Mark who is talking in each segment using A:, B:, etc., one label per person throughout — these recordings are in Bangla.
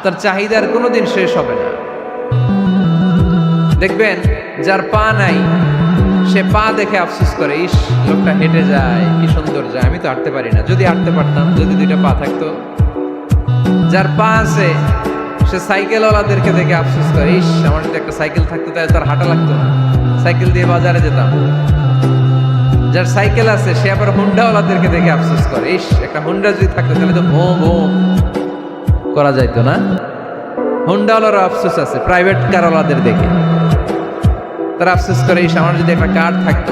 A: তার চাহিদার কোনোদিন শেষ হবে না। দেখবেন যার পা নাই সে পা দেখে আফসোস করে, ইস লোকটা হেঁটে যায়, কি সুন্দর যায়, আমি তো হাঁটতে পারি না, যদি হাঁটতে পারতাম, যদি দুইটা পা থাকতো। যার পা আছে সে সাইকেলওয়ালাদেরকে দেখে আফসোস করে, ইস আমার যদি একটা সাইকেল থাকতো তাহলে তার হাঁটা লাগতো না, সাইকেল দিয়ে বাজারে যেতাম। যার সাইকেল আছে সে আবার হুন্ডাওয়ালাদেরকে দেখে আফসোস করে, ইস একটা হুন্ডা যদি থাকতো তাহলে তো ভোঁ ভোঁ করা যাইতো না। হুন্ডাওয়ালারও আফসোস আছে প্রাইভেট কারওয়ালাদের দেখে, তারা আফসোস করে, ইস আমার যদি একটা কার থাকতো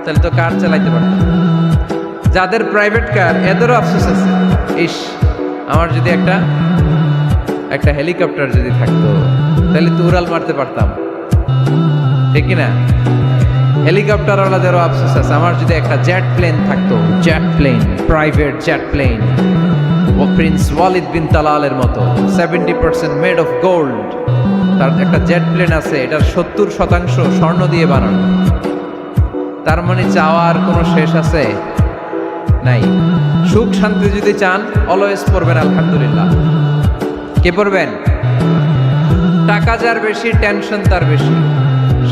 A: তাহলে তো কার চালাইতে পারতাম। যাদের প্রাইভেট কার এদেরও আফসোস আছে, ইস আমার যদি একটা হেলিকপ্টার যদি থাকতো তাহলে তো উড়াল মারতে পারতাম, ঠিক কিনা? হেলিকপ্টারওয়ালাদেরও আফসোস আছে, আমার যদি একটা জেট প্লেন থাকতো, jet plane, private jet plane, ও প্রিন্স ওয়ালিদ বিন তালালের মতো 70% মেড অফ গোল্ড, তার একটা জেট প্লেন আছে, এটার 70% স্বর্ণ দিয়ে বানানো। তার মানে চাওয়ার কোনো শেষ আছে? নাই। সুখ শান্তি যদি চান অলওয়েজ পড়বেন আলহামদুলিল্লাহ। কে পড়বেন? টাকা যার বেশি টেনশন তার বেশি,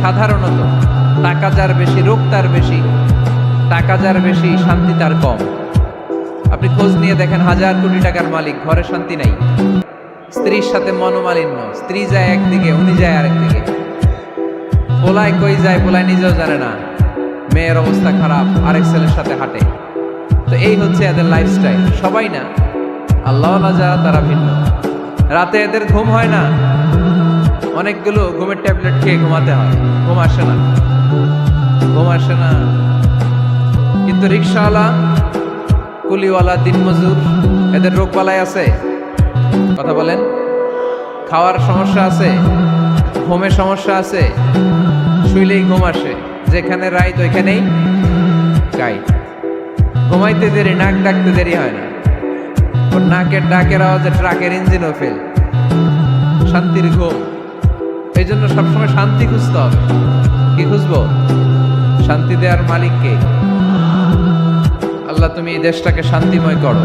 A: সাধারণত টাকা যার বেশি রোগ তার বেশি, টাকা যার বেশি শান্তি তার কম। আপনি খোঁজ নিয়ে দেখেন, 1000 কোটি টাকার মালিক, ঘরে শান্তি নাই, স্ত্রীর সাথে মনোমালিন্য, স্ত্রী যায় একদিকে উনি যায় আরেকদিকে, পোলায় কই যায় পোলায় নিজেও জানে না, মেয়ের অবস্থা খারাপ, আরেক ছেলের সাথে হাঁটে। তো এই হচ্ছে এদের লাইফস্টাইল। সবাই না, আল্লাহওয়ালা যারা তারা ভিন্ন। রাতে এদের ঘুম হয় না, অনেকগুলো ঘুমের ট্যাবলেট খেয়ে ঘুমাতে হয়, ঘুম আসে না, ঘুম আসে না। কিন্তু রিক্সাওয়ালা, কুলিওয়ালা, দিনমজুর, এদের রোগ বালাই আছে? কথা বলেন। খাওয়ার সমস্যা আছে, ঘুমের সমস্যা আছে, শুইলেই ঘুম আসে, যেখানে রাইত ওইখানেই গাইড। ঘুমাইতে দেরি, নাক ডাকতে দেরি হয় না, ওর নাকের ডাকের আওয়াজে ট্রাকের ইঞ্জিনও ফেল। শান্তির ঘুম। এই জন্য সবসময় শান্তি খুঁজতে হবে। কি খুঁজবো? শান্তি দেওয়ার মালিক কে? আল্লাহ তুমি এই দেশটাকে শান্তিময় করো।